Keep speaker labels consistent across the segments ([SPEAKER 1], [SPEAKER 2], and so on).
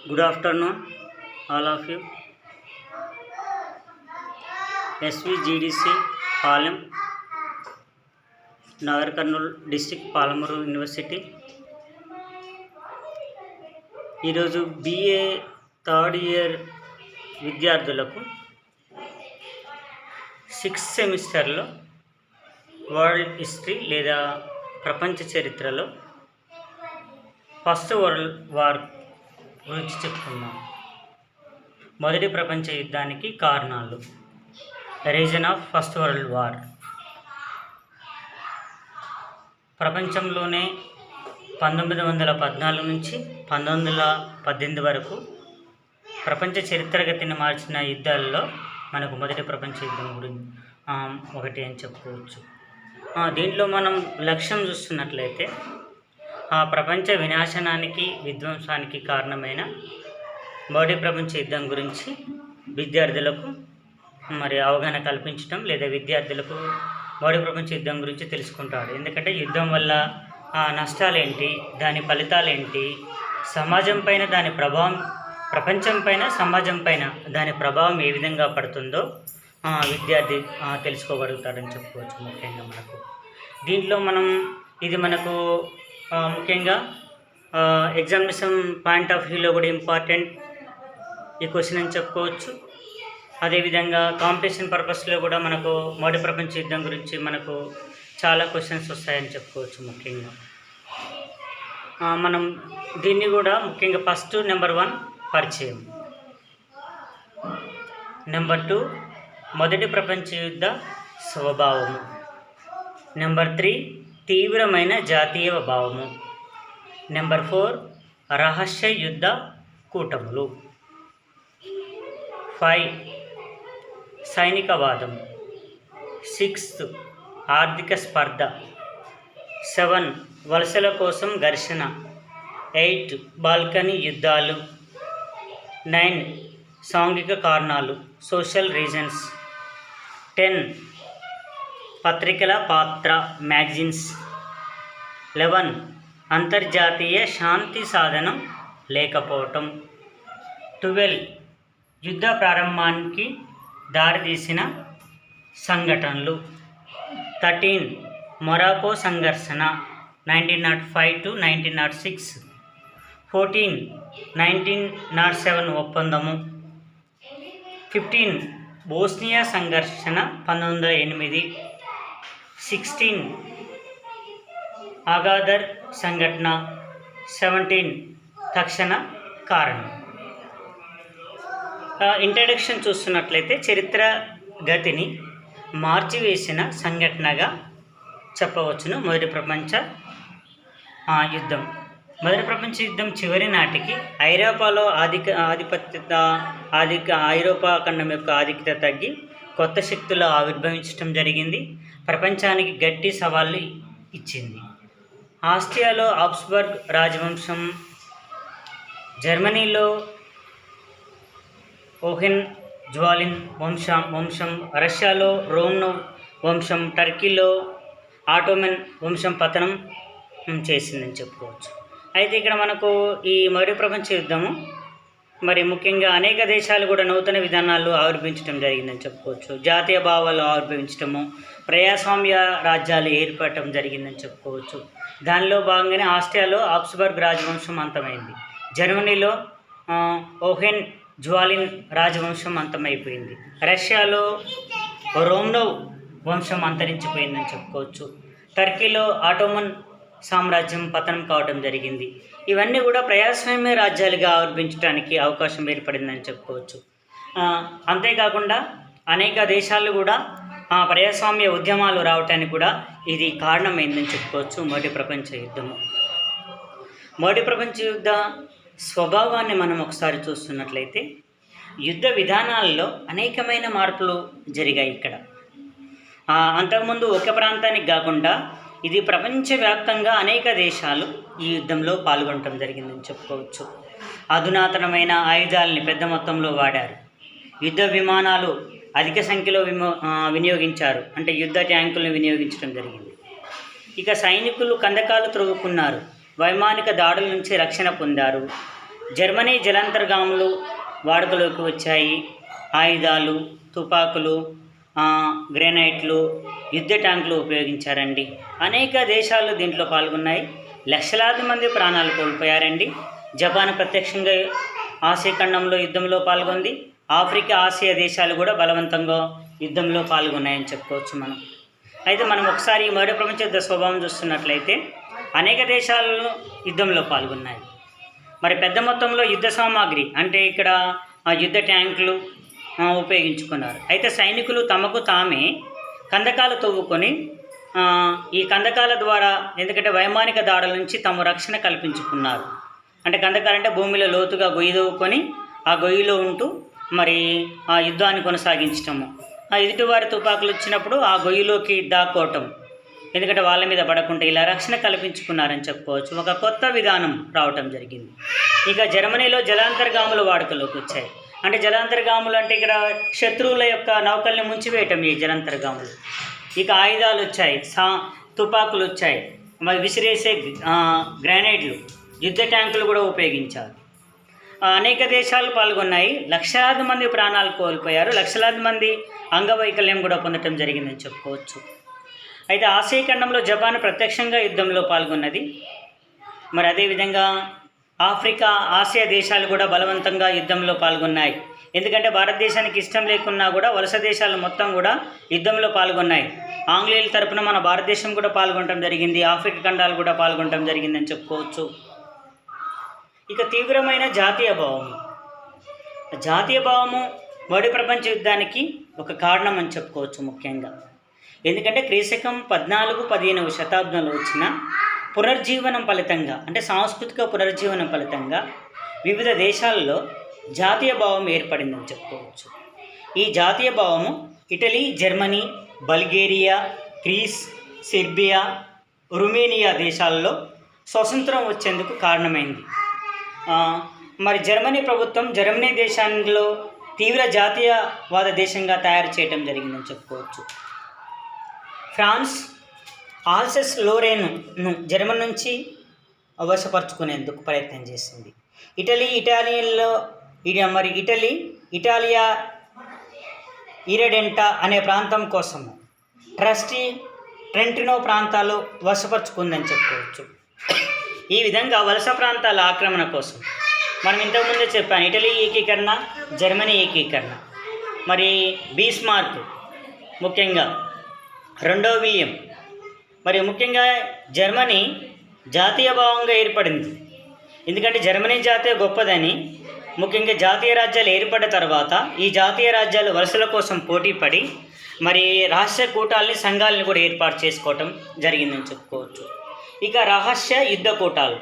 [SPEAKER 1] Good afternoon, all of you. SVGDC Palem, Nagar Karnool District, Palamuru University. ఈరోజు BA third year విద్యార్థులకు 6th సెమిస్టర్లో world history లేదా ప్రపంచ చరిత్రలో ఫస్ట్ వరల్డ్ వార్ గురించి చెప్పుకున్నాం. మొదటి ప్రపంచ యుద్ధానికి కారణాలు, reason of first world war. ప్రపంచంలోనే 1914 నుంచి 1918 వరకు ప్రపంచ చరిత్రగతిని మార్చిన యుద్ధాల్లో మనకు మొదటి ప్రపంచ యుద్ధం గురించి ఒకటి అని చెప్పుకోవచ్చు. దీంట్లో మనం లక్ష్యం చూస్తున్నట్లయితే ప్రపంచ వినాశనానికి విధ్వంసానికి కారణమైన మొదటి ప్రపంచ యుద్ధం గురించి విద్యార్థులకు అవగాహన కల్పించడం లేదా విద్యార్థులకు మొదటి ప్రపంచ యుద్ధం గురించి తెలుసుకుంటారు. ఎందుకంటే యుద్ధం వల్ల నష్టాలేంటి, దాని ఫలితాలేంటి, సమాజం పైన దాని ప్రభావం, ప్రపంచం పైన సమాజం పైన దాని ప్రభావం ఏ విధంగా పడుతుందో విద్యార్థి తెలుసుకోగలుగుతాడని చెప్పుకోవచ్చు. ముఖ్యంగా మనకు దీంట్లో ఇది మనకు ముఖ్యంగా ఎగ్జామినేషన్ పాయింట్ ఆఫ్ వ్యూలో కూడా ఇంపార్టెంట్ ఈ క్వశ్చన్ అని చెప్పుకోవచ్చు. అదేవిధంగా కాంపిటీషన్ పర్పస్లో కూడా మనకు మొదటి ప్రపంచ యుద్ధం గురించి మనకు చాలా క్వశ్చన్స్ వస్తాయని చెప్పుకోవచ్చు. ముఖ్యంగా మనం దీన్ని కూడా ముఖ్యంగా ఫస్ట్ నెంబర్ 1 పరిచయం, నెంబర్ 2 మొదటి ప్రపంచ యుద్ధ స్వభావము, నెంబర్ 3 తీవ్రమైన జాతీయ భావము, నెంబర్ 4 రహస్య యుద్ధ కూటములు, 5 సైనికవాదం, 6 ఆర్థిక స్పర్ధ, 7 వలసల కోసం ఘర్షణ, 8 బాల్కనీ యుద్ధాలు, 9 సాంఘిక కారణాలు సోషల్ రీజన్స్, 10 పత్రికల పాత్ర మ్యాగజైన్స్, 11 అంతర్జాతీయ శాంతి సాధనం లేకపోవటం, 12 యుద్ధ ప్రారంభానికి దారితీసిన సంఘటనలు, 13 మొరాకో సంఘర్షణ 1905 to 1906, 14 1907 ఒప్పందము, 15 బోస్నియా సంఘర్షణ 1908, 16 అగాదర్ సంఘటన, 17 తక్షణ కారణం. ఇంట్రడక్షన్ చూస్తున్నట్లయితే చరిత్ర గతిని మార్చివేసిన సంఘటనగా చెప్పవచ్చును మొదటి ప్రపంచ యుద్ధం. మొదటి ప్రపంచ యుద్ధం చివరి నాటికి ఐరోపాలో ఐరోపా ఖండం యొక్క ఆధిక్యత తగ్గి కొత్త శక్తులు ఆవిర్భవించడం జరిగింది. ప్రపంచానికి గట్టి సవాళ్ళు ఇచ్చింది. ఆస్ట్రియాలో ఆబ్స్బర్గ్ రాజవంశం, జర్మనీలో ఓహెన్ జ్వాలిన్ వంశం, రష్యాలో రోమ్నోవ్ వంశం, టర్కీలో ఆటోమన్ వంశం పతనం చేసిందని చెప్పుకోవచ్చు. అయితే ఇక్కడ మనకు ఈ మొదటి ప్రపంచ యుద్ధము ముఖ్యంగా అనేక దేశాలు కూడా నూతన విధానాలు ఆవిర్భించడం జరిగిందని చెప్పుకోవచ్చు. జాతీయ భావాలు ఆవిర్భవించడము, ప్రజాస్వామ్య రాజ్యాలు ఏర్పడటం జరిగిందని చెప్పుకోవచ్చు. దానిలో భాగంగానే ఆస్ట్రియాలో ఆబ్స్బర్గ్ రాజవంశం అంతమైంది, జర్మనీలో ఓహెన్ జ్వాలిన్ రాజవంశం అంతమైపోయింది, రష్యాలో రోమ్నోవ్ వంశం అంతరించిపోయిందని చెప్పుకోవచ్చు, టర్కీలో ఆటోమన్ సామ్రాజ్యం పతనం కావడం జరిగింది. ఇవన్నీ కూడా ప్రజాస్వామ్య రాజ్యాలుగా ఆవిర్భించడానికి అవకాశం ఏర్పడిందని చెప్పుకోవచ్చు. అంతేకాకుండా అనేక దేశాలు కూడా ప్రజాస్వామ్య ఉద్యమాలు రావడానికి కూడా ఇది కారణమైందని చెప్పుకోవచ్చు. మొదటి ప్రపంచ యుద్ధము. మొదటి ప్రపంచ యుద్ధ స్వభావాన్ని మనం ఒకసారి చూస్తున్నట్లయితే యుద్ధ విధానాల్లో అనేకమైన మార్పులు జరిగాయి. ఇక్కడ అంతకుముందు ఒక ప్రాంతానికి కాకుండా ఇది ప్రపంచవ్యాప్తంగా అనేక దేశాలు ఈ యుద్ధంలో పాల్గొనడం జరిగిందని చెప్పుకోవచ్చు. అధునాతనమైన ఆయుధాలని పెద్ద మొత్తంలో వాడారు. యుద్ధ విమానాలు అధిక సంఖ్యలో వినియోగించారు, అంటే యుద్ధ ట్యాంకులను వినియోగించడం జరిగింది. ఇక సైనికులు కందకాలు త్రవ్వుకున్నారు, వైమానిక దాడుల నుంచి రక్షణ పొందారు, జర్మనీ జలాంతర్గాములు వాడుకలోకి వచ్చాయి. ఆయుధాలు, తుపాకులు, గ్రెనైట్లు, యుద్ధ ట్యాంకులు ఉపయోగించారండి. అనేక దేశాలు దీంట్లో పాల్గొన్నాయి. లక్షలాది మంది ప్రాణాలు కోల్పోయారండి. జపాన్ ప్రత్యక్షంగా ఆసియా ఖండంలో యుద్ధంలో పాల్గొంది. ఆఫ్రికా, ఆసియా దేశాలు కూడా బలవంతంగా యుద్ధంలో పాల్గొన్నాయని చెప్పుకోవచ్చు మనం. అయితే మనం ఒకసారి ఈ మొదటి ప్రపంచ యుద్ధ స్వభావం చూస్తున్నట్లయితే అనేక దేశాలలో యుద్ధంలో పాల్గొన్నాయి. మరి పెద్ద మొత్తంలో యుద్ధ సామాగ్రి అంటే ఇక్కడ యుద్ధ ట్యాంకులు ఉపయోగించుకున్నారు. అయితే సైనికులు తమకు తామే కందకాలు తవ్వుకొని ఈ కందకాల ద్వారా, ఎందుకంటే వైమానిక దాడుల నుంచి తమ రక్షణ కల్పించుకున్నారు. అంటే కందకాలంటే భూమిలో లోతుగా గొయ్యి తవ్వుకొని ఆ గొయ్యిలో ఉంటూ మరి ఆ యుద్ధాన్ని కొనసాగించటము. ఆ ఎదుటివారి తుపాకులు వచ్చినప్పుడు ఆ గొయ్యిలోకి దాక్కోవటం, ఎందుకంటే వాళ్ళ మీద పడకుండా ఇలా రక్షణ కల్పించుకున్నారని చెప్పుకోవచ్చు. ఒక కొత్త విధానం రావటం జరిగింది. ఇక జర్మనీలో జలాంతర్గాములు వాడుకలోకి వచ్చాయి. అంటే జలాంతర్గాములు అంటే ఇక్కడ శత్రువుల యొక్క నౌకల్ని ముంచివేయటం ఈ జలాంతర్గాములు. ఇక ఆయుధాలు వచ్చాయి, తుపాకులు వచ్చాయి, మరి విసిరేసే గ్రానైడ్లు, యుద్ధ ట్యాంకులు కూడా ఉపయోగించారు. అనేక దేశాలు పాల్గొన్నాయి. లక్షలాది మంది ప్రాణాలు కోల్పోయారు. లక్షలాది మంది అంగవైకల్యం కూడా పొందటం జరిగిందని చెప్పుకోవచ్చు. అయితే ఆసియా ఖండంలో జపాన్ ప్రత్యక్షంగా యుద్ధంలో పాల్గొన్నది. మరి అదేవిధంగా ఆఫ్రికా, ఆసియా దేశాలు కూడా బలవంతంగా యుద్ధంలో పాల్గొన్నాయి. ఎందుకంటే భారతదేశానికి ఇష్టం లేకున్నా కూడా వలస దేశాలు మొత్తం కూడా యుద్ధంలో పాల్గొన్నాయి. ఆంగ్లేయుల తరపున మన భారతదేశం కూడా పాల్గొనడం జరిగింది. ఆఫ్రికా ఖండాలు కూడా పాల్గొనడం జరిగిందని చెప్పుకోవచ్చు. ఇక తీవ్రమైన జాతీయ భావము మొదటి ప్రపంచ యుద్ధానికి ఒక కారణం అని చెప్పుకోవచ్చు ముఖ్యంగా. ఎందుకంటే క్రీశకం 14-15వ శతాబ్దంలో వచ్చిన పునర్జీవనం ఫలితంగా, అంటే సాంస్కృతిక పునర్జీవనం ఫలితంగా వివిధ దేశాల్లో జాతీయ భావం ఏర్పడిందని చెప్పుకోవచ్చు. ఈ జాతీయ భావము Italy, Germany, Bulgaria, Greece, Serbia, Romania దేశాల్లో స్వతంత్రం వచ్చేందుకు కారణమైంది. మరి జర్మనీ ప్రభుత్వం జర్మనీ దేశంలో తీవ్ర జాతీయవాద దేశంగా తయారు చేయడం జరిగిందని చెప్పుకోవచ్చు. ఫ్రాన్స్ ఆల్సెస్ లోరెన్ను జర్మన్ నుంచి వశపరుచుకునేందుకు ప్రయత్నం చేసింది. ఇటాలియా ఇరెడెంటా అనే ప్రాంతం కోసము ట్రెంటినో ప్రాంతాలు వశపరుచుకుందని చెప్పుకోవచ్చు. ఈ విధంగా వలస ప్రాంతాల ఆక్రమణ కోసం మనం ఇంతకుముందే చెప్పాను, ఇటలీ ఏకీకరణ, జర్మనీ ఏకీకరణ, మరి బీస్మార్క్, ముఖ్యంగా రెండో విలియం, మరి ముఖ్యంగా జర్మనీ జాతీయ భావంగా ఏర్పడింది. ఎందుకంటే జర్మనీ జాతీయ గొప్పదని, ముఖ్యంగా జాతీయ రాజ్యాలు ఏర్పడిన తర్వాత ఈ జాతీయ రాజ్యాలు వలసల కోసం పోటీపడి మరి రహస్య కూటాలని, సంఘాలని కూడా ఏర్పాటు చేసుకోవటం జరిగిందని చెప్పుకోవచ్చు. ఇక రహస్య యుద్ధ కూటాలు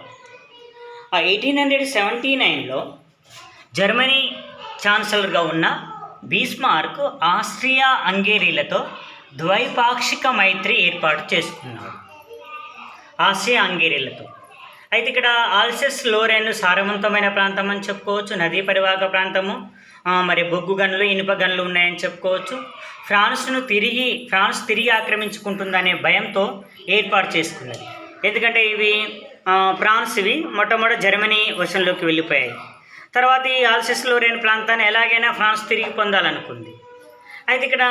[SPEAKER 1] 1879లో జర్మనీ ఛాన్సలర్గా ఉన్న బీస్మార్క్ ఆస్ట్రియా హంగేరీలతో ద్వైపాక్షిక మైత్రి ఏర్పాటు చేసుకున్నాడు, ఆస్ట్రియా హంగేరీలతో. అయితే ఇక్కడ ఆల్సెస్ లోరెన్ సారవంతమైన ప్రాంతం అని చెప్పుకోవచ్చు, నదీ పరివాహక ప్రాంతము, మరి బొగ్గు గనులు, ఇనుప గనులు ఉన్నాయని చెప్పుకోవచ్చు. ఫ్రాన్స్ తిరిగి ఆక్రమించుకుంటుందనే భయంతో ఏర్పాటు చేసుకున్నది. ఎందుకంటే ఇవి మొట్టమొదటి జర్మనీ వశంలోకి వెళ్ళిపోయాయి. తర్వాత ఈ ఆల్సెస్ లోరెన్ ప్రాంతాన్ని ఎలాగైనా ఫ్రాన్స్ తిరిగి పొందాలనుకుంది. అయితే ఇక్కడ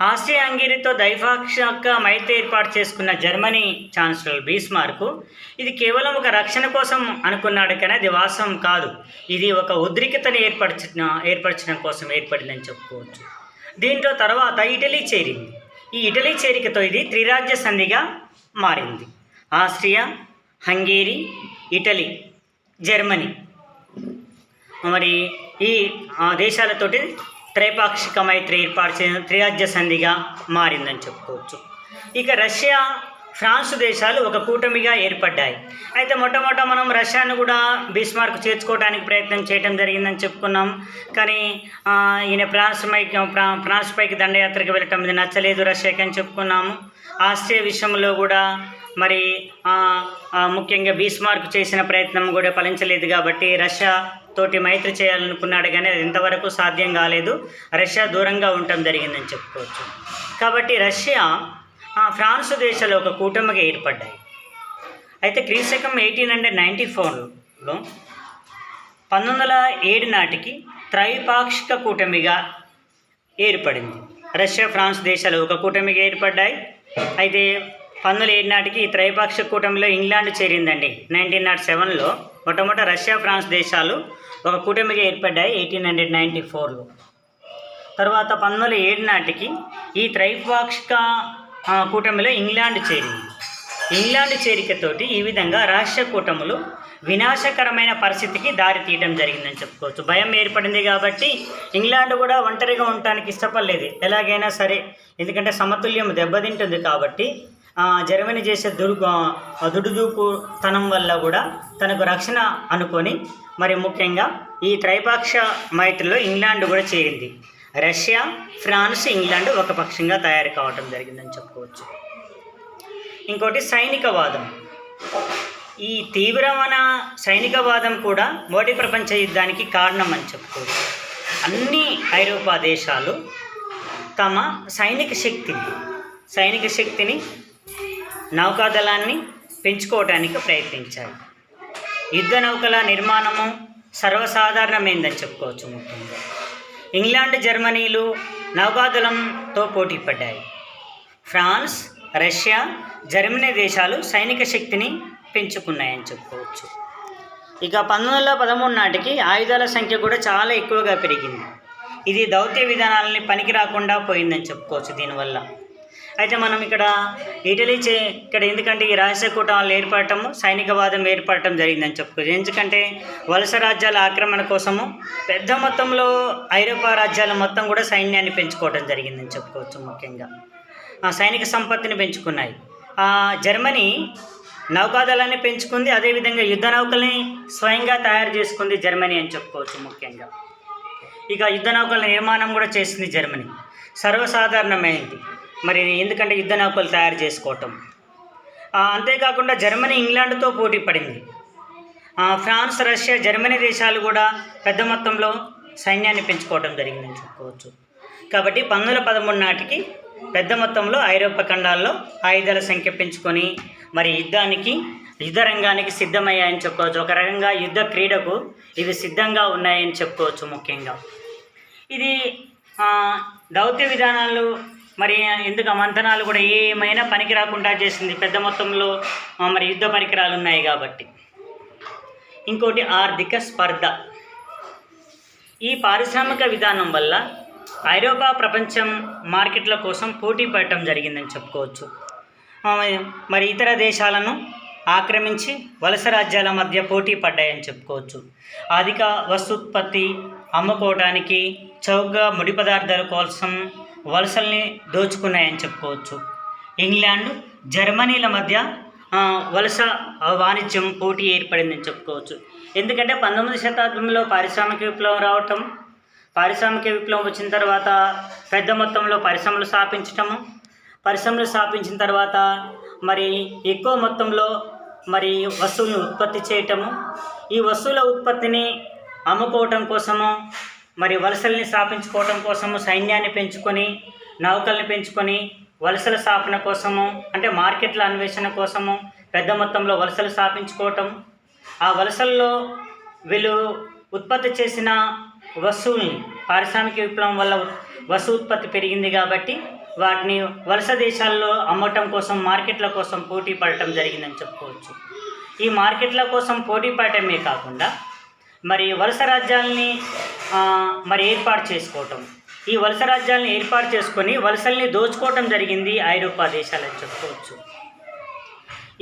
[SPEAKER 1] ఆస్ట్రియా హంగేరీతో ద్వైపాక్షిక మైత్రి ఏర్పాటు చేసుకున్న జర్మనీ ఛాన్సలర్ బీస్మార్క్ ఇది కేవలం ఒక రక్షణ కోసం అనుకున్నాడు, కానీ అది వాస్తవం కాదు. ఇది ఒక ఉద్రిక్తతను ఏర్పరచడం కోసం ఏర్పడిందని చెప్పుకోవచ్చు. దీంట్లో తర్వాత ఇటలీ చేరింది. ఈ ఇటలీ చేరికతో ఇది త్రిరాజ్య సంధిగా మారింది. ఆస్ట్రియా, హంగేరీ, ఇటలీ, జర్మనీ, మరి ఈ దేశాలతోటి త్రైపాక్షిక మైత్రి ఏర్పాటు చేసిన త్రిరాజ్య సంధిగా మారిందని చెప్పుకోవచ్చు. ఇక రష్యా, ఫ్రాన్స్ దేశాలు ఒక కూటమిగా ఏర్పడ్డాయి. అయితే మొట్టమొదట మనం రష్యాను కూడా బీస్మార్క్ చేర్చుకోవడానికి ప్రయత్నం చేయడం జరిగిందని చెప్పుకున్నాం. కానీ ఈయన ఫ్రాన్స్ పైకి దండయాత్రకు వెళ్ళటం ఇది నచ్చలేదు రష్యాకి అని చెప్పుకున్నాము. ఆస్ట్రియా విషయంలో కూడా మరి ముఖ్యంగా బీస్మార్క్ చేసిన ప్రయత్నం కూడా ఫలించలేదు కాబట్టి రష్యా తోటి మైత్రి చేయాలనుకున్నాడు, కానీ అది ఇంతవరకు సాధ్యం కాలేదు. రష్యా దూరంగా ఉండటం జరిగిందని చెప్పుకోవచ్చు. కాబట్టి రష్యా, ఫ్రాన్స్ దేశాలు ఒక కూటమిగా ఏర్పడ్డాయి. అయితే క్రీశకం 1894లో 1907 నాటికి త్రైపాక్షిక కూటమిగా ఏర్పడింది. రష్యా, ఫ్రాన్స్ దేశాలు ఒక కూటమిగా ఏర్పడ్డాయి. అయితే 1907 నాటికి ఈ త్రైపాక్షిక కూటమిలో ఇంగ్లాండ్ చేరిందండి. 1907లో మొట్టమొదట రష్యా, ఫ్రాన్స్ దేశాలు ఒక కూటమిగా ఏర్పడ్డాయి 1894లో. తర్వాత 1907 నాటికి ఈ త్రైపాక్షిక కూటమిలో ఇంగ్లాండ్ చేరింది. ఇంగ్లాండ్ చేరికతోటి ఈ విధంగా రహస్య కూటములు వినాశకరమైన పరిస్థితికి దారి తీయడం జరిగిందని చెప్పుకోవచ్చు. భయం ఏర్పడింది కాబట్టి ఇంగ్లాండ్ కూడా ఒంటరిగా ఉండటానికి ఇష్టపడలేదు ఎలాగైనా సరే, ఎందుకంటే సమతుల్యం దెబ్బతింటుంది కాబట్టి జర్మనీ చేసే దుడుదూపుతనం వల్ల కూడా తనకు రక్షణ అనుకొని మరి ముఖ్యంగా ఈ త్రైపాక్ష మైత్రిలో ఇంగ్లాండ్ కూడా చేరింది. రష్యా, ఫ్రాన్స్, ఇంగ్లాండ్ ఒక పక్షంగా తయారు కావటం జరిగిందని చెప్పుకోవచ్చు. ఇంకోటి సైనికవాదం. ఈ తీవ్రమైన సైనికవాదం కూడా మొదటి ప్రపంచ యుద్ధానికి కారణం అని చెప్పుకోవచ్చు. అన్ని ఐరోపా దేశాలు తమ సైనిక శక్తిని నౌకాదళాన్ని పెంచుకోవడానికి ప్రయత్నించాయి. యుద్ధ నౌకల నిర్మాణము సర్వసాధారణమైందని చెప్పుకోవచ్చు. ముఖ్యంగా ఇంగ్లాండ్, జర్మనీలు నౌకాదళంతో పోటీ పడ్డాయి. ఫ్రాన్స్, రష్యా, జర్మనీ దేశాలు సైనిక శక్తిని పెంచుకున్నాయని చెప్పుకోవచ్చు. ఇక 1913 నాటికి ఆయుధాల సంఖ్య కూడా చాలా ఎక్కువగా పెరిగింది. ఇది దౌత్య విధానాలని పనికి రాకుండా పోయిందని చెప్పుకోవచ్చు దీనివల్ల. అయితే మనం ఇక్కడ ఇక్కడ ఎందుకంటే ఈ రహస్య కూటములు ఏర్పడటము, సైనికవాదం ఏర్పడటం జరిగిందని చెప్పుకోవచ్చు. ఎందుకంటే వలస రాజ్యాల ఆక్రమణ కోసము పెద్ద మొత్తంలో ఐరోపా రాజ్యాల మొత్తం కూడా సైన్యాన్ని పెంచుకోవడం జరిగిందని చెప్పుకోవచ్చు. ముఖ్యంగా సైనిక సంపత్తిని పెంచుకున్నాయి. జర్మనీ నౌకాదళాన్ని పెంచుకుంది, అదేవిధంగా యుద్ధ నౌకల్ని స్వయంగా తయారు చేసుకుంది జర్మనీ అని చెప్పుకోవచ్చు. ముఖ్యంగా ఇక యుద్ధ నౌకల నిర్మాణం కూడా చేసింది జర్మనీ, సర్వసాధారణమైంది మరి ఎందుకంటే యుద్ధ నౌకలు తయారు చేసుకోవటం. అంతేకాకుండా జర్మనీ ఇంగ్లాండ్తో పోటీ పడింది. ఫ్రాన్స్, రష్యా, జర్మనీ దేశాలు కూడా పెద్ద మొత్తంలో సైన్యాన్ని పెంచుకోవడం జరిగిందని చెప్పుకోవచ్చు. కాబట్టి 1913 నాటికి పెద్ద మొత్తంలో ఐరోపా ఖండాల్లో ఆయుధాల సంఖ్య పెంచుకొని మరి యుద్ధ రంగానికి సిద్ధమయ్యాయని చెప్పుకోవచ్చు. ఒక రకంగా యుద్ధ క్రీడకు ఇవి సిద్ధంగా ఉన్నాయని చెప్పుకోవచ్చు. ముఖ్యంగా ఇది దౌత్య విధానాలు మరి ఎందుకు మంతనాలు కూడా ఏమైనా పనికి రాకుండా చేసింది. పెద్ద మొత్తంలో మరి యుద్ధ పరికరాలు ఉన్నాయి కాబట్టి. ఇంకోటి ఆర్థిక స్పర్ధ. ఈ పారిశ్రామిక విధానం వల్ల ఐరోపా ప్రపంచం మార్కెట్ల కోసం పోటీ పడటం జరిగిందని చెప్పుకోవచ్చు. మరి ఇతర దేశాలను ఆక్రమించి వలస రాజ్యాల మధ్య పోటీ పడ్డాయని చెప్పుకోవచ్చు. అధిక వస్తూత్పత్తి అమ్ముకోవడానికి చౌకగా ముడి పదార్థాల కోసం వలసల్ని దోచుకున్నాయని చెప్పుకోవచ్చు. ఇంగ్లాండ్, జర్మనీల మధ్య వలస వాణిజ్యం పోటీ ఏర్పడిందని చెప్పుకోవచ్చు. ఎందుకంటే 19వ శతాబ్దంలో పారిశ్రామిక విప్లవం రావటం, పారిశ్రామిక విప్లవం వచ్చిన తర్వాత పెద్ద మొత్తంలో పరిశ్రమలు స్థాపించిన తర్వాత మరి ఎక్కువ మొత్తంలో మరి వస్తువులను ఉత్పత్తి చేయటము, ఈ వస్తువుల ఉత్పత్తిని అమ్ముకోవటం కోసము మరి వలసల్ని స్థాపించుకోవటం కోసము సైన్యాన్ని పెంచుకొని, నౌకల్ని పెంచుకొని, వలసల స్థాపన కోసము అంటే మార్కెట్ల అన్వేషణ కోసము పెద్ద మొత్తంలో వలసలు స్థాపించుకోవటం. ఆ వలసల్లో వీళ్ళు ఉత్పత్తి చేసిన వస్తువుల్ని పారిశ్రామిక విప్లవం వల్ల వస్తు ఉత్పత్తి పెరిగింది కాబట్టి వాటిని వలస దేశాల్లో అమ్మటం కోసం మార్కెట్ల కోసం పోటీ పడటం జరిగిందని చెప్పుకోవచ్చు. ఈ మార్కెట్ల కోసం పోటీ పడటమే కాకుండా మరి వలస రాజ్యాలని మరి ఏర్పాటు చేసుకోవటం, ఈ వలస రాజ్యాలను ఏర్పాటు చేసుకొని వలసల్ని దోచుకోవటం జరిగింది ఐరోపా దేశాలని చెప్పుకోవచ్చు.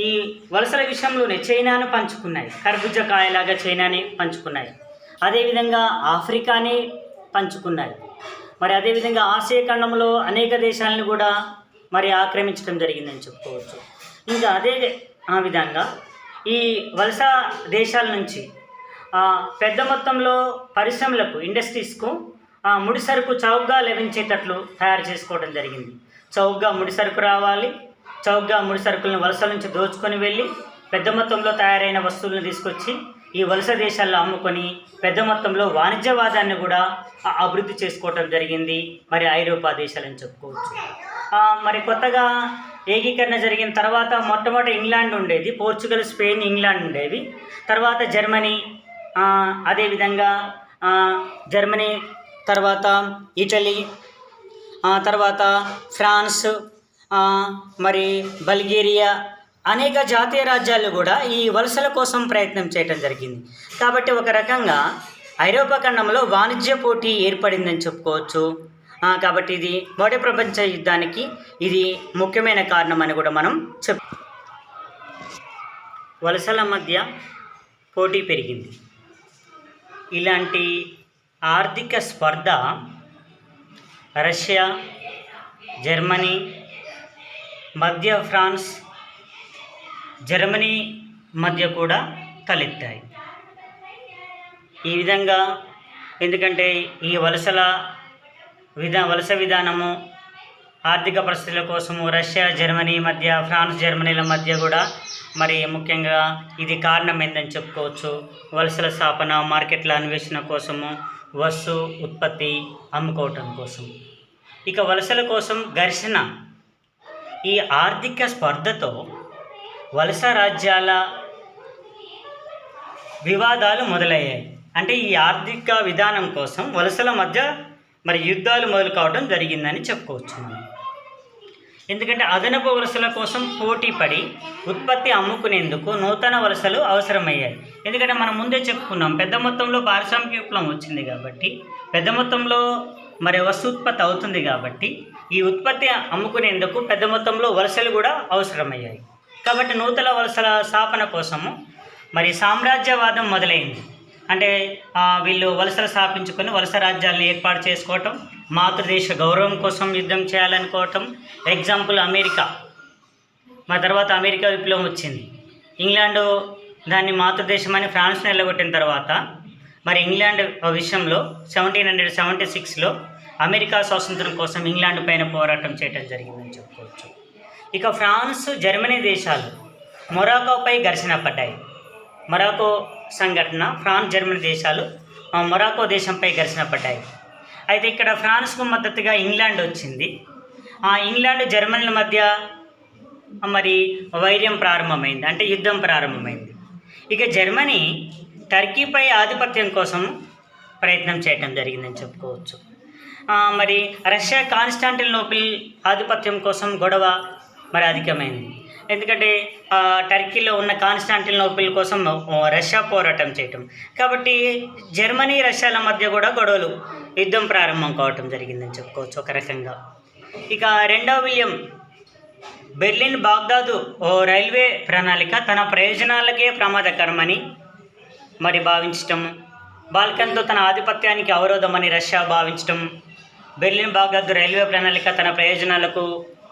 [SPEAKER 1] ఈ వలసల విషయంలోనే చైనాను పంచుకున్నాయి, కర్బుజకాయలాగా చైనాని పంచుకున్నాయి, అదేవిధంగా ఆఫ్రికాని పంచుకున్నాయి, మరి అదేవిధంగా ఆసియా ఖండంలో అనేక దేశాలను కూడా మరి ఆక్రమించడం జరిగిందని చెప్పుకోవచ్చు. ఇంకా అదే విధంగా ఈ వలస దేశాల నుంచి పెద్ద మొత్తంలో పరిశ్రమలకు, ఇండస్ట్రీస్కు ముడిసరుకు చౌకగా లభించేటట్లు తయారు చేసుకోవడం జరిగింది. చౌకగా ముడిసరుకు రావాలి, చౌకగా ముడిసరుకులను వలసల నుంచి దోచుకొని వెళ్ళి పెద్ద మొత్తంలో తయారైన వస్తువులను తీసుకొచ్చి ఈ వలస దేశాల్లో అమ్ముకొని పెద్ద మొత్తంలో వాణిజ్యవాదాన్ని కూడా అభివృద్ధి చేసుకోవటం జరిగింది మరి ఐరోపా దేశాలని చెప్పుకోవచ్చు. మరి కొత్తగా ఏకీకరణ జరిగిన తర్వాత మొట్టమొదటి ఇంగ్లాండ్ ఉండేది, పోర్చుగల్, స్పెయిన్, ఇంగ్లాండ్ ఉండేవి. తర్వాత జర్మనీ, అదేవిధంగా జర్మనీ, తర్వాత ఇటలీ, తర్వాత ఫ్రాన్స్, మరి బల్గేరియా, అనేక జాతీయ రాజ్యాలు కూడా ఈ వలసల కోసం ప్రయత్నం చేయడం జరిగింది. కాబట్టి ఒక రకంగా ఐరోపా ఖండంలో వాణిజ్య పోటీ ఏర్పడిందని చెప్పుకోవచ్చు. కాబట్టి ఇది మొదటి ప్రపంచ యుద్ధానికి ఇది ముఖ్యమైన కారణం అని కూడా మనం వలసల మధ్య పోటీ పెరిగింది. ఇలాంటి ఆర్థిక స్పర్ధ రష్యా, జర్మనీ మధ్య, ఫ్రాన్స్, జర్మనీ మధ్య కూడా తలెత్తాయి. ఈ విధంగా ఎందుకంటే ఈ వలస విధానము ఆర్థిక పరిస్థితుల కోసము రష్యా, జర్మనీ మధ్య, ఫ్రాన్స్, జర్మనీల మధ్య కూడా మరి ముఖ్యంగా ఇది కారణం ఏందని చెప్పుకోవచ్చు. వలసల స్థాపన, మార్కెట్ల అన్వేషణ కోసము, వస్తు ఉత్పత్తి అమ్ముకోవటం కోసం. ఇక వలసల కోసం ఘర్షణ, ఈ ఆర్థిక స్పర్ధతో వలస రాజ్యాల వివాదాలు మొదలయ్యాయి. అంటే ఈ ఆర్థిక విధానం కోసం వలసల మధ్య మరి యుద్ధాలు మొదలు కావడం జరిగిందని చెప్పుకోవచ్చు మనం. ఎందుకంటే అదనపు వలసల కోసం పోటీ పడి ఉత్పత్తి అమ్ముకునేందుకు నూతన వలసలు అవసరమయ్యాయి. ఎందుకంటే మనం ముందే చెప్పుకున్నాం, పెద్ద మొత్తంలో పారిశ్రామిక విప్లవం వచ్చింది కాబట్టి, పెద్ద మొత్తంలో మరి వస్తు ఉత్పత్తి అవుతుంది కాబట్టి ఈ ఉత్పత్తి అమ్ముకునేందుకు పెద్ద మొత్తంలో వలసలు కూడా అవసరమయ్యాయి. కాబట్టి నూతన వలసల స్థాపన కోసము మరి సామ్రాజ్యవాదం మొదలైంది. అంటే వీళ్ళు వలసలు స్థాపించుకొని వలస రాజ్యాలను ఏర్పాటు చేసుకోవటం, మాతృదేశ గౌరవం కోసం యుద్ధం చేయాలనుకోవటం. Example America. మా తర్వాత అమెరికా విప్లవం వచ్చింది. ఇంగ్లాండు దాన్ని మాతృదేశమని ఫ్రాన్స్ని వెళ్ళగొట్టిన తర్వాత మరి ఇంగ్లాండ్ విషయంలో 1776లో అమెరికా స్వాతంత్రం కోసం ఇంగ్లాండ్ పైన పోరాటం చేయడం జరిగిందని చెప్పుకోవచ్చు. ఇక ఫ్రాన్స్, జర్మనీ దేశాలు మొరాకోపై ఘర్షణ పడ్డాయి. మొరాకో సంఘటన, ఫ్రాన్స్, జర్మనీ దేశాలు మొరాకో దేశంపై ఘర్షణ పడ్డాయి. అయితే ఇక్కడ ఫ్రాన్స్కు మద్దతుగా ఇంగ్లాండ్ వచ్చింది. ఇంగ్లాండ్, జర్మనీల మధ్య మరి వైర్యం ప్రారంభమైంది, అంటే యుద్ధం ప్రారంభమైంది. ఇక జర్మనీ టర్కీపై ఆధిపత్యం కోసం ప్రయత్నం చేయడం జరిగిందని చెప్పుకోవచ్చు. మరి రష్యా కాన్స్టాంటినోపిల్ ఆధిపత్యం కోసం గొడవ మరి అధికమైంది. ఎందుకంటే టర్కీలో ఉన్న కాన్స్టాంటినోపిల్ కోసం రష్యా పోరాటం చేయటం. కాబట్టి జర్మనీ, రష్యాల మధ్య కూడా గొడవలు, యుద్ధం ప్రారంభం కావటం జరిగిందని చెప్పుకోవచ్చు ఒక రకంగా. ఇక రెండవ విలియం బెర్లిన్, బాగ్దాదు రైల్వే ప్రణాళిక తన ప్రయోజనాలకే ప్రమాదకరమని మరి భావించటం, బాల్కన్తో తన ఆధిపత్యానికి అవరోధమని రష్యా భావించటం, బెర్లిన్, బాగ్దాదు రైల్వే ప్రణాళిక తన ప్రయోజనాలకు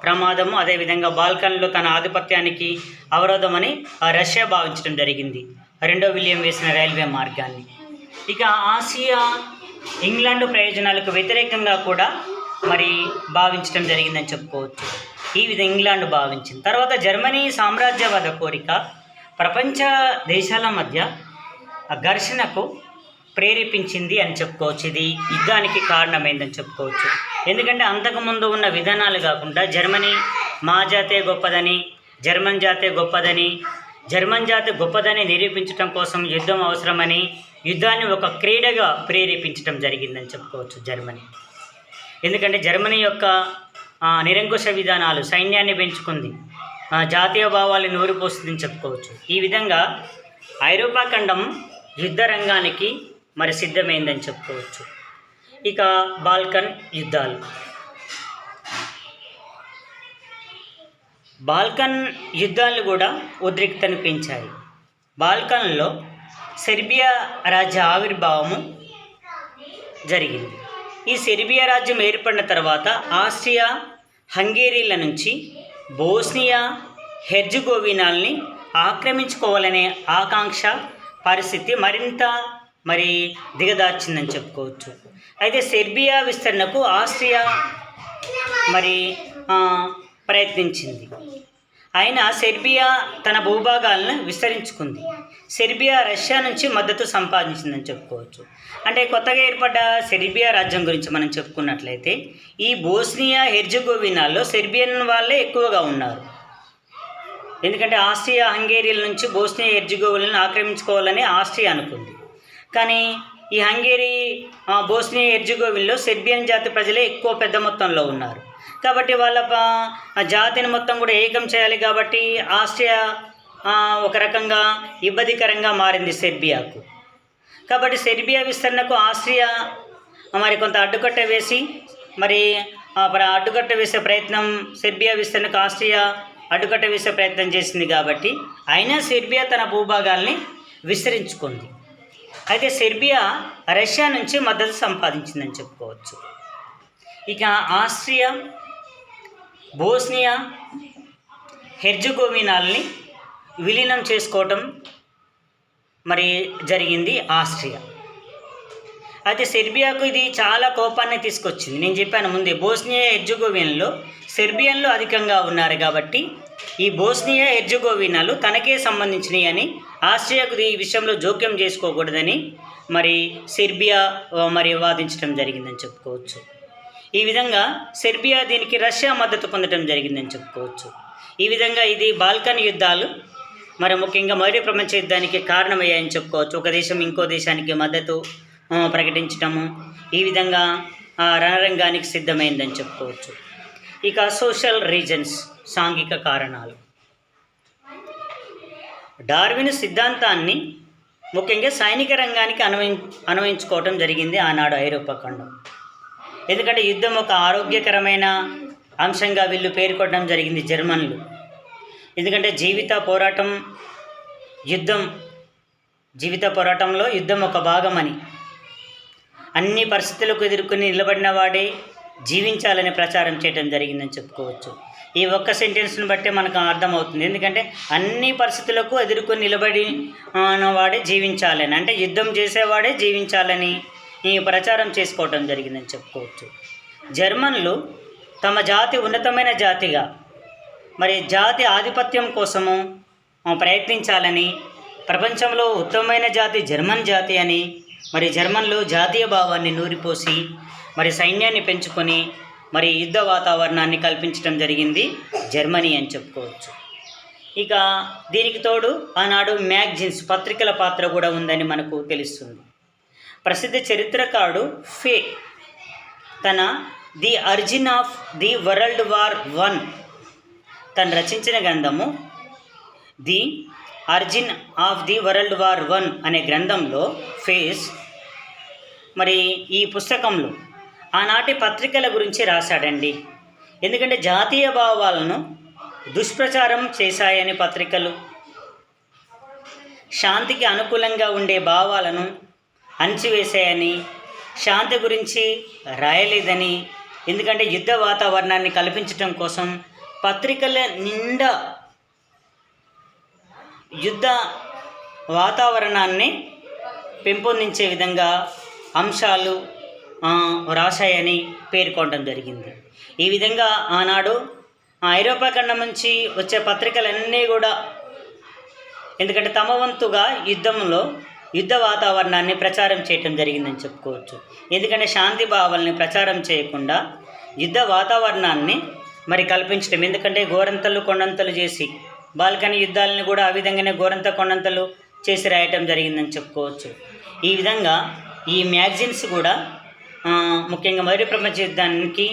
[SPEAKER 1] ప్రమాదము, అదేవిధంగా బాల్కన్లో తన ఆధిపత్యానికి అవరోధమని రష్యా భావించడం జరిగింది, రెండో విలియం వేసిన రైల్వే మార్గాన్ని. ఇక ఆసియా, ఇంగ్లాండ్ ప్రయోజనాలకు వ్యతిరేకంగా కూడా మరి భావించడం జరిగిందని చెప్పుకోవచ్చు. ఈ విధంగా ఇంగ్లాండ్ భావించింది. తర్వాత జర్మనీ సామ్రాజ్యవాద కోరిక ప్రపంచ దేశాల మధ్య ఘర్షణకు ప్రేరేపించింది అని చెప్పుకోవచ్చు. ఇది యుద్ధానికి కారణమైందని చెప్పుకోవచ్చు. ఎందుకంటే అంతకుముందు ఉన్న విధానాలు కాకుండా జర్మనీ మా జాతే గొప్పదని, జర్మన్ జాతే గొప్పదని, జర్మన్ జాతి గొప్పదని నిరూపించడం కోసం యుద్ధం అవసరమని యుద్ధాన్ని ఒక క్రీడగా ప్రేరేపించడం జరిగిందని చెప్పుకోవచ్చు జర్మనీ. ఎందుకంటే జర్మనీ యొక్క నిరంకుశ విధానాలు సైన్యాన్ని పెంచుకుంది, జాతీయ భావాన్ని నూరిపోస్తుందని చెప్పుకోవచ్చు. ఈ విధంగా ఐరోపా ఖండం యుద్ధ రంగానికి మరి సిద్ధమైందని చెప్పుకోవచ్చు. ఇక బాల్కన్ యుద్ధాలు. బాల్కన్ యుద్ధాలు కూడా ఉద్రిక్తతను పెంచాయి. బాల్కన్లో సెర్బియా రాజ్య ఆవిర్భావము జరిగింది. ఈ సెర్బియా రాజ్యం ఏర్పడిన తర్వాత ఆస్ట్రియా హంగేరీల నుంచి బోస్నియా హెర్జగోవినాల్ని ఆక్రమించుకోవాలనే ఆకాంక్ష పరిస్థితి మరింత మరి దిగదార్చిందని చెప్పుకోవచ్చు. అయితే సెర్బియా విస్తరణకు ఆస్ట్రియా మరి ప్రయత్నించింది. అయినా సెర్బియా తన భూభాగాలను విస్తరించుకుంది. సెర్బియా రష్యా నుంచి మద్దతు సంపాదించిందని చెప్పుకోవచ్చు. అంటే కొత్తగా ఏర్పడ్డ సెర్బియా రాజ్యం గురించి మనం చెప్పుకున్నట్లయితే ఈ బోస్నియా హెర్జగోవినాల్లో సెర్బియన్ వాళ్ళే ఎక్కువగా ఉన్నారు. ఎందుకంటే ఆస్ట్రియా హంగేరియల నుంచి బోస్నియా హెర్జగోవినాలను ఆక్రమించుకోవాలని ఆస్ట్రియా అనుకుంది. కానీ ఈ హంగేరీ బోస్నియా హెర్జగోవినాలో సెర్బియన్ జాతి ప్రజలే ఎక్కువ పెద్ద మొత్తంలో ఉన్నారు. కాబట్టి వాళ్ళ జాతిని మొత్తం కూడా ఏకం చేయాలి. కాబట్టి ఆస్ట్రియా ఒక రకంగా ఇబ్బందికరంగా మారింది సెర్బియాకు. కాబట్టి సెర్బియా విస్తరణకు ఆస్ట్రియా మరి కొంత అడ్డుకట్ట వేసి అడ్డుకట్ట వేసే ప్రయత్నం, సెర్బియా విస్తరణకు ఆస్ట్రియా అడ్డుకట్ట వేసే ప్రయత్నం చేసింది. కాబట్టి అయినా సెర్బియా తన భూభాగాల్ని విస్తరించుకుంది. అయితే సెర్బియా రష్యా నుంచి మద్దతు సంపాదించిందని చెప్పుకోవచ్చు. ఇక ఆస్ట్రియా బోస్నియా హెర్జగోవినాల్ని విలీనం చేసుకోవటం జరిగింది ఆస్ట్రియా. అయితే సెర్బియాకు ఇది చాలా కోపాన్ని తీసుకొచ్చింది. నేను చెప్పాను ముందే, బోస్నియా హెర్జగోవినాలో సెర్బియన్లు అధికంగా ఉన్నారు. కాబట్టి ఈ బోస్నియా హెర్జగోవినాలు తనకే సంబంధించినవి అని ఆస్ట్రియాకు ఈ విషయంలో జోక్యం చేసుకోకూడదని సెర్బియా వాదించడం జరిగిందని చెప్పుకోవచ్చు. ఈ విధంగా సెర్బియా దీనికి రష్యా మద్దతు పొందడం జరిగిందని చెప్పుకోవచ్చు. ఈ విధంగా ఇది బాల్కన్ యుద్ధాలు ముఖ్యంగా మొదటి ప్రపంచ యుద్ధానికి కారణమయ్యాయని చెప్పుకోవచ్చు. ఒక దేశం ఇంకో దేశానికి మద్దతు ప్రకటించటము, ఈ విధంగా రణరంగానికి సిద్ధమైందని చెప్పుకోవచ్చు. ఇక సోషల్ రీజన్స్, సాంఘిక కారణాలు. డార్విన్ సిద్ధాంతాన్ని ముఖ్యంగా సైనిక రంగానికి అన్వయించుకోవటం జరిగింది ఆనాడు ఐరోపా ఖండం. ఎందుకంటే యుద్ధం ఒక ఆరోగ్యకరమైన అంశంగా వీళ్ళు పేర్కొనడం జరిగింది జర్మన్లు. ఎందుకంటే జీవిత పోరాటంలో యుద్ధం ఒక భాగమని, అన్ని పరిస్థితులకు ఎదుర్కొని నిలబడిన వాడే జీవించాలని ప్రచారం చేయడం జరిగిందని చెప్పుకోవచ్చు. ఈ ఒక్క సెంటెన్స్ని బట్టే మనకు అర్థమవుతుంది. ఎందుకంటే అన్ని పరిస్థితులకు ఎదుర్కొని నిలబడి వాడే జీవించాలని, అంటే యుద్ధం చేసేవాడే జీవించాలని ఈ ప్రచారం చేసుకోవటం జరిగిందని చెప్పుకోవచ్చు. జర్మన్లు తమ జాతి ఉన్నతమైన జాతిగా జాతి ఆధిపత్యం కోసము ప్రయత్నించాలని, ప్రపంచంలో ఉత్తమమైన జాతి జర్మన్ జాతి అని జర్మన్లు జాతీయ భావాన్ని నూరిపోసి సైన్యాన్ని పెంచుకొని యుద్ధ వాతావరణాన్ని కల్పించడం జరిగింది జర్మనీ అని చెప్పుకోవచ్చు. ఇక దీనికి తోడు ఆనాడు మ్యాగజైన్స్, పత్రికల పాత్ర కూడా ఉందని మనకు తెలుస్తుంది. ప్రసిద్ధ చరిత్రకారుడు ఫే తన the origin of the world war I తను రచించిన గ్రంథము the origin of the world war I అనే గ్రంథంలో ఫేస్ ఈ పుస్తకంలో ఆనాటి పత్రికల గురించి రాశాడండి. ఎందుకంటే జాతీయ భావాలను దుష్ప్రచారం చేశాయని పత్రికలు, శాంతికి అనుకూలంగా ఉండే భావాలను అణచివేశాయని, శాంతి గురించి రాయలేదని, ఎందుకంటే యుద్ధ వాతావరణాన్ని కల్పించడం కోసం పత్రికల నిండా యుద్ధ వాతావరణాన్ని పెంపొందించే విధంగా అంశాలు రాశాయని పేర్కొనడం జరిగింది. ఈ విధంగా ఆనాడు ఐరోపా ఖండం నుంచి వచ్చే పత్రికలన్నీ కూడా ఎందుకంటే తమ వంతుగా యుద్ధంలో యుద్ధ వాతావరణాన్ని ప్రచారం చేయటం జరిగిందని చెప్పుకోవచ్చు. ఎందుకంటే శాంతి భావాలని ప్రచారం చేయకుండా యుద్ధ వాతావరణాన్ని కల్పించడం, ఎందుకంటే గోరంతలు కొండంతలు చేసి బాల్కనీ యుద్ధాలను కూడా ఆ విధంగానే గోరంత కొండంతలు చేసి రాయటం జరిగిందని చెప్పుకోవచ్చు. ఈ విధంగా ఈ మ్యాగజైన్స్ కూడా ముఖ్యంగా మొదటి ప్రపంచ యుద్ధానికి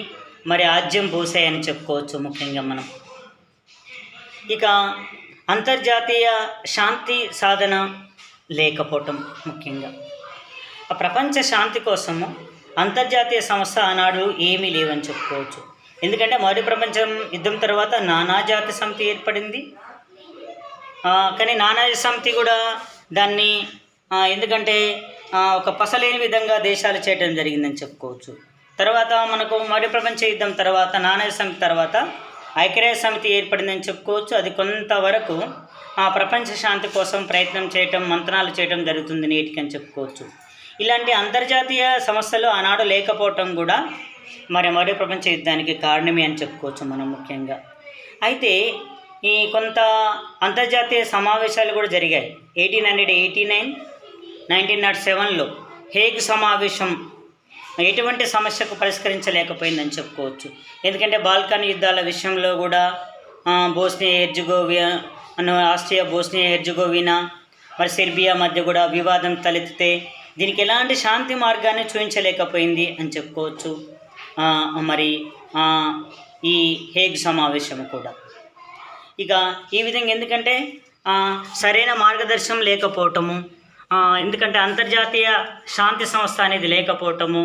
[SPEAKER 1] ఆజ్యం పోసాయని చెప్పుకోవచ్చు. ముఖ్యంగా మనం ఇక అంతర్జాతీయ శాంతి సాధన లేకపోవటం, ముఖ్యంగా ఆ ప్రపంచ శాంతి కోసము అంతర్జాతీయ సంస్థ ఆనాడు ఏమీ లేవని చెప్పుకోవచ్చు. ఎందుకంటే మొదటి ప్రపంచ యుద్ధం తర్వాత నానాజాతి సమితి ఏర్పడింది. కానీ నానాజాతి సమితి కూడా దాన్ని ఎందుకంటే ఒక పసలేని విధంగా దేశాలు చేయడం జరిగిందని చెప్పుకోవచ్చు. తర్వాత మనకు మొదటి ప్రపంచ యుద్ధం తర్వాత నానాజాతి సమితి తర్వాత ఐక్యరాజ్య సమితి ఏర్పడిందని చెప్పుకోవచ్చు. అది కొంతవరకు ప్రపంచ శాంతి కోసం ప్రయత్నం చేయటం, మంత్రాలు చేయటం జరుగుతుంది నేటికని చెప్పుకోవచ్చు. ఇలాంటి అంతర్జాతీయ సమస్యలు ఆనాడు లేకపోవటం కూడా మొదటి ప్రపంచ యుద్ధానికి కారణమే అని చెప్పుకోవచ్చు మనం ముఖ్యంగా. అయితే ఈ కొంత అంతర్జాతీయ సమావేశాలు కూడా జరిగాయి. 1889, 1907లో హేగ్ సమావేశం ఎటువంటి సమస్యకు పరిష్కరించలేకపోయిందని చెప్పుకోవచ్చు. ఎందుకంటే బాల్కన్ యుద్ధాల విషయంలో కూడా బోస్నియా హెర్జగోవినా, ఆస్ట్రియా బోస్నియా హెర్జగోవినా సెర్బియా మధ్య కూడా వివాదం తలెత్తితే దీనికి ఎలాంటి శాంతి మార్గాన్ని చూపించలేకపోయింది అని చెప్పుకోవచ్చు. మరి ఈ హేగ్ సమావేశం కూడా ఇక ఈ విధంగా ఎందుకంటే సరైన మార్గదర్శనం లేకపోవటము, ఎందుకంటే అంతర్జాతీయ శాంతి సంస్థ అనేది లేకపోవటము,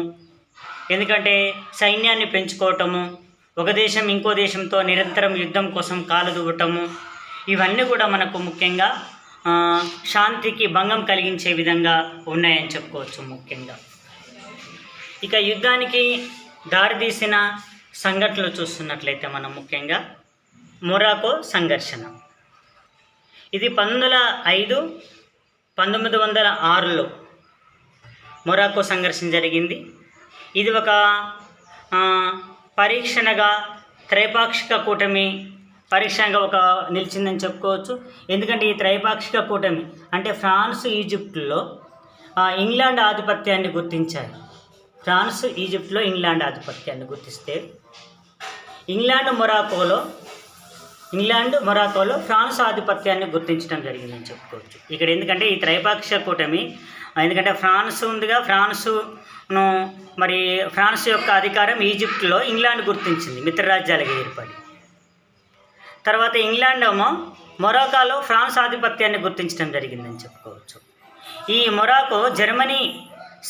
[SPEAKER 1] ఎందుకంటే సైన్యాన్ని పెంచుకోవటము, ఒక దేశం ఇంకో దేశంతో నిరంతరం యుద్ధం కోసం కాలు దువ్వటము, ఇవన్నీ కూడా మనకు ముఖ్యంగా శాంతికి భంగం కలిగించే విధంగా ఉన్నాయని చెప్పుకోవచ్చు ముఖ్యంగా. ఇక యుద్ధానికి దారితీసిన సంఘటనలు చూస్తున్నట్లయితే మనం ముఖ్యంగా మొరాకో సంఘర్షణ. ఇది 1905, 1906లో మొరాకో సంఘర్షణ జరిగింది. ఇది ఒక పరీక్షణగా త్రైపాక్షిక కూటమి పరీక్షగా నిలిచిందని చెప్పుకోవచ్చు. ఎందుకంటే ఈ త్రైపాక్షిక కూటమి అంటే ఫ్రాన్స్, ఈజిప్ట్లో ఇంగ్లాండ్ ఆధిపత్యాన్ని గుర్తించాయి. ఫ్రాన్స్, ఈజిప్ట్లో ఇంగ్లాండ్ ఆధిపత్యాన్ని గుర్తిస్తే ఇంగ్లాండ్ మొరాకోలో ఫ్రాన్స్ ఆధిపత్యాన్ని గుర్తించడం జరిగిందని చెప్పుకోవచ్చు. ఇక్కడ ఎందుకంటే ఈ త్రైపాక్షిక కూటమి, ఎందుకంటే ఫ్రాన్స్ ఉందిగా, ఫ్రాన్స్ యొక్క అధికారం ఈజిప్ట్లో ఇంగ్లాండ్ గుర్తించింది మిత్రరాజ్యాలుగా ఏర్పడి. తర్వాత ఇంగ్లాండ్ మొరాకోలో ఫ్రాన్స్ ఆధిపత్యాన్ని గుర్తించడం జరిగిందని చెప్పుకోవచ్చు. ఈ మొరాకో జర్మనీ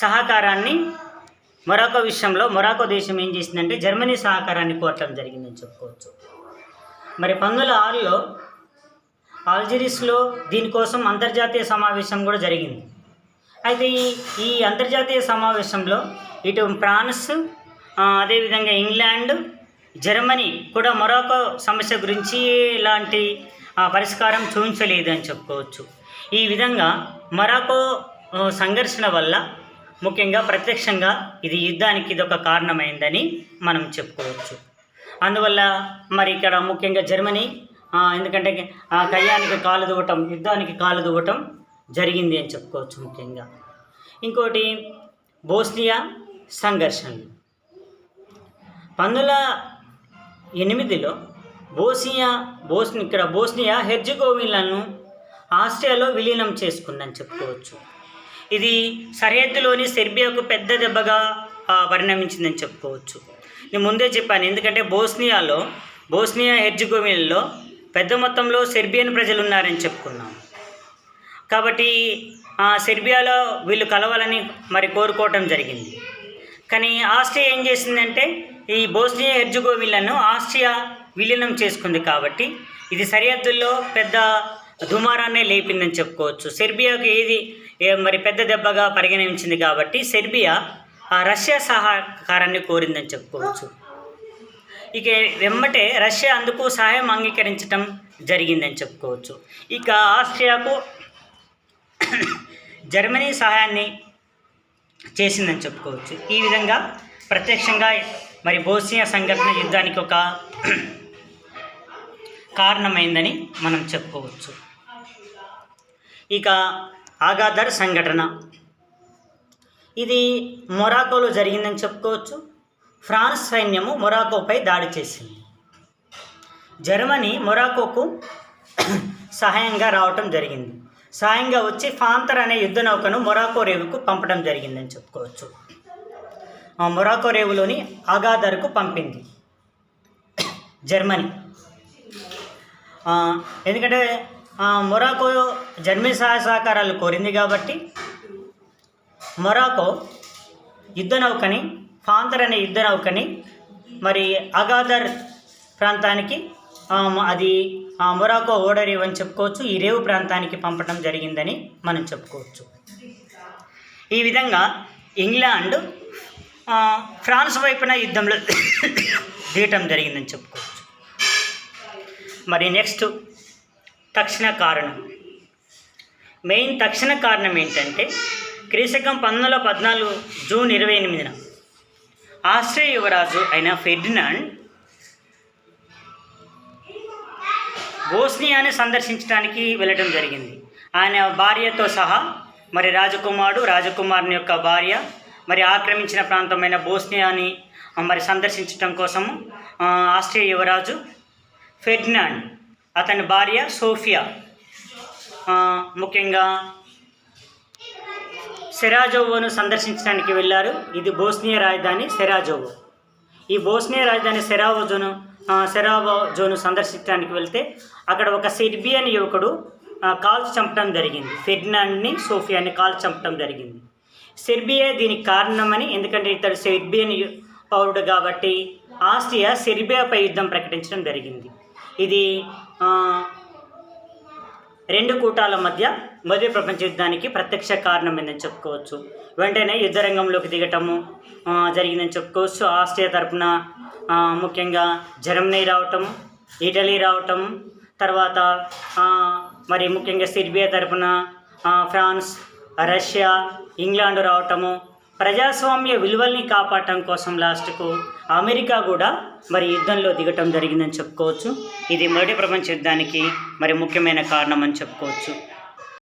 [SPEAKER 1] సహకారాన్ని మొరాకో విషయంలో మొరాకో దేశం ఏం చేసిందంటే జర్మనీ సహకారాన్ని కోరటం జరిగిందని చెప్పుకోవచ్చు. మరి 1906లో ఆల్జీరిస్లో దీనికోసం అంతర్జాతీయ సమావేశం కూడా జరిగింది. అయితే ఈ అంతర్జాతీయ సమావేశంలో ఇటు ఫ్రాన్స్, అదేవిధంగా ఇంగ్లాండ్, జర్మనీ కూడా మొరాకో సమస్య గురించి ఇలాంటి పరిష్కారం చూపించలేదు అని చెప్పుకోవచ్చు. ఈ విధంగా మొరాకో సంఘర్షణ వల్ల ముఖ్యంగా ప్రత్యక్షంగా ఇది యుద్ధానికి ఇదొక కారణమైందని మనం చెప్పుకోవచ్చు. అందువల్ల మరి ఇక్కడ ముఖ్యంగా జర్మనీ ఎందుకంటే యుద్ధానికి కాలు దువ్వటం జరిగింది అని చెప్పుకోవచ్చు ముఖ్యంగా. ఇంకోటి బోస్నియా సంఘర్షణలు. 1908లో బోస్నియా హెర్జగోవినాను ఆస్ట్రియాలో విలీనం చేసుకుందని చెప్పుకోవచ్చు. ఇది సరిహద్దులోని సెర్బియాకు పెద్ద దెబ్బగా పరిణమించిందని చెప్పుకోవచ్చు. నేను ముందే చెప్పాను, ఎందుకంటే బోస్నియా హెర్జగోవినాలో పెద్ద మొత్తంలో సెర్బియన్ ప్రజలు ఉన్నారని చెప్పుకున్నాం. కాబట్టి సెర్బియాలో వీళ్ళు కలవాలని కోరుకోవటం జరిగింది. కానీ ఆస్ట్రియా ఏం చేసిందంటే ఈ బోస్నియా హెర్జగోవినాను ఆస్ట్రియా విలీనం చేసుకుంది. కాబట్టి ఇది సరిహద్దుల్లో పెద్ద దుమారాన్నే లేపిందని చెప్పుకోవచ్చు. సెర్బియాకు పెద్ద దెబ్బగా పరిగణించింది. కాబట్టి సెర్బియా రష్యా సహకారాన్ని కోరిందని చెప్పుకోవచ్చు. ఇక వెంబటే రష్యా అందుకు సహాయం అంగీకరించడం జరిగిందని చెప్పుకోవచ్చు. ఇక ఆస్ట్రియాకు జర్మనీ సహాయాన్ని చేసిందని చెప్పుకోవచ్చు. ఈ విధంగా ప్రత్యక్షంగా బోస్నియా సంఘటన యుద్ధానికి ఒక కారణమైందని మనం చెప్పుకోవచ్చు. ఇక అగాదర్ సంఘటన, ఇది మొరాకోలో జరిగిందని చెప్పుకోవచ్చు. ఫ్రాన్స్ సైన్యము మొరాకోపై దాడి చేసింది. జర్మనీ మొరాకోకు సహాయంగా రావటం జరిగింది. సహాయంగా వచ్చి ఫాంతర్ అనే యుద్ధ నౌకను మొరాకో రేవుకు పంపడం జరిగిందని చెప్పుకోవచ్చు. మొరాకో రేవులోని అగాదర్కు పంపింది జర్మనీ. ఎందుకంటే మొరాకో జర్మనీ సహాయ సహకారాలు కోరింది కాబట్టి మొరాకో యుద్ధ నౌకని, ఫాంతర్ అనే యుద్ధ నౌకని అగాదర్ ప్రాంతానికి అది మొరాకో ఓడరేవు అని చెప్పుకోవచ్చు. ఈ రేవు ప్రాంతానికి పంపడం జరిగిందని మనం చెప్పుకోవచ్చు. ఈ విధంగా ఇంగ్లాండ్ ఫ్రాన్స్ వైపున యుద్ధంలో దిగటం జరిగిందని చెప్పుకోవచ్చు. నెక్స్ట్ తక్షణ కారణం, మెయిన్ తక్షణ కారణం ఏంటంటే క్రీశకం 1914 జూన్ 28న ఆస్ట్రియా యువరాజు అయిన ఫెర్డినాండ్ బోస్నియాని సందర్శించడానికి వెళ్ళడం జరిగింది. ఆయన భార్యతో సహా రాజకుమారుని యొక్క భార్య ఆక్రమించిన ప్రాంతమైన బోస్నియాని సందర్శించడం కోసము ఆస్ట్రియా యువరాజు ఫెర్డినాండ్, అతని భార్య సోఫియా ముఖ్యంగా సెరాజోవోను సందర్శించడానికి వెళ్ళారు. ఇది బోస్నియా రాజధాని సెరాజోవో. ఈ బోస్నియా రాజధాని సెరాజోను సందర్శించడానికి వెళ్తే అక్కడ ఒక సెర్బియన్ యువకుడు కాల్చి చంపడం జరిగింది. ఫెర్డినాండ్ని సోఫియాని కాల్చి చంపడం జరిగింది. సెర్బియా దీనికి కారణమని, ఎందుకంటే ఇతడు సెర్బియన్ పౌరుడు కాబట్టి ఆస్ట్రియా సెర్బియాపై యుద్ధం ప్రకటించడం జరిగింది. ఇది రెండు కూటాల మధ్య మొదటి ప్రపంచ యుద్ధానికి ప్రత్యక్ష కారణమైందని చెప్పుకోవచ్చు. వెంటనే యుద్ధ రంగంలోకి దిగటము జరిగిందని చెప్పుకోవచ్చు. ఆస్ట్రియా తరపున ముఖ్యంగా జర్మనీ రావటము, ఇటలీ రావటము, తర్వాత మరి ముఖ్యంగా సెర్బియా తరపున ఫ్రాన్స్, రష్యా, ఇంగ్లాండ్ రావటము, ప్రజాస్వామ్య విలువల్ని కాపాడటం కోసం లాస్ట్కు అమెరికా కూడా మరి యుద్ధంలో దిగటం జరిగిందని చెప్పుకోవచ్చు. ఇది మొదటి ప్రపంచ యుద్ధానికి మరి ముఖ్యమైన కారణం అని చెప్పుకోవచ్చు.